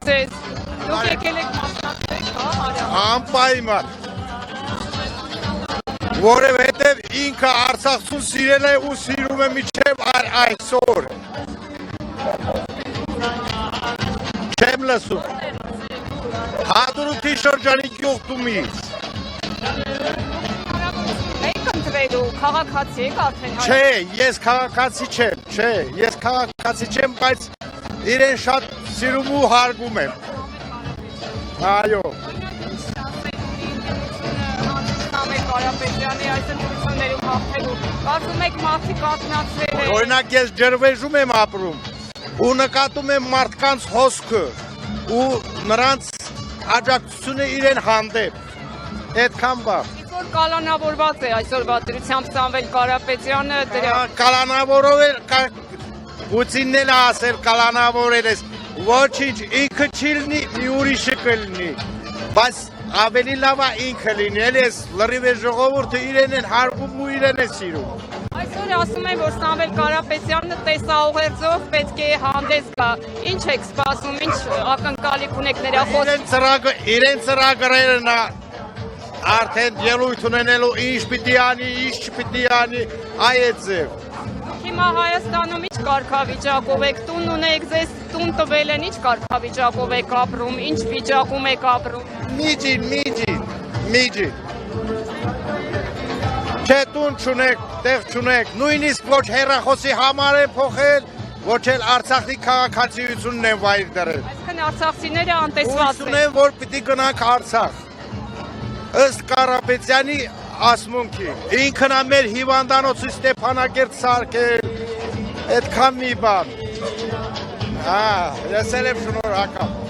ձեզ։ Դուք եկել եք մասնակցեք, հա, Արամ։ Անպայման։ Որովհետև ինքը Արցախցուն սիրել է ու սիրում է մինչև այսօր։ Չեմ լսում։ Հադրութի շրջանի գյուղտումից։ Եք ընտրելու, քաղաքացի եք արդեն։ Չէ, ես քաղաքացի չեմ, չէ, ես քաղաքացի չեմ, բայց իրեն շատ սիրում ու հարգում եմ։ Այո։ Կարապետյանի այս ընտրություններում հաղթելու, կարծում եք մարդիկ արթնացրել են։ Օրինակ ես Ջրվեժում եմ ապրում ու նկատում եմ մարդկանց հոսքը ու նրանց աջակցությունը իրեն հանդեպ, այդքան բա։ Որ կալանավորված է այսօրվա դրությամբ Սամվել Կարապետյանը դրա։ Կալանավորով է, Պուտինն էլ ասել կալանավորել ես, ոչինչ, ինքը չի լինի, մի ուրիշը կլինի, բայց ավելի լավ է ինքը լինի, էլ ես լրիվ է ժողովուրդը իրեն են հարգում ու իրեն է սիրում։ Այսօր ասում են, որ Սամվել Կարապետյանը տեսաուղերձով պետք է հանդես գա։ Ինչ եք սպասում, ինչ ակնկալիք ունեք նրա խոսքը։ Իրեն ծրագրերն արդեն ելույթ ունենելու ինչ պիտի անի, ինչ չպիտի անի, այդ ձև։ Հիմա Հայաստանում ինչ կարգավիճակով եք, տուն ունեք, ձեզ տուն տվել են, ինչ կարգավիճակով եք ապրում, ինչ վիճակում եք ապրում։ Միջին։ Չէ տուն չունեք, տեղ չունեք, նույնիսկ ոչ հեռախոսի համար է փոխել, ոչ էլ Արցախի քաղաքացիությունն են վայր դրել։ Այսինքն արցախցիները անտեսված են։ Որ պիտի գնանք Արցախ։ Ըստ Կարապետյանի ասմունքի, ինքն է մեր հիվանդանոցի Ստեփանագերտ սարքել, այդքան մի բան։ Լսել եմ, շնորհակալ։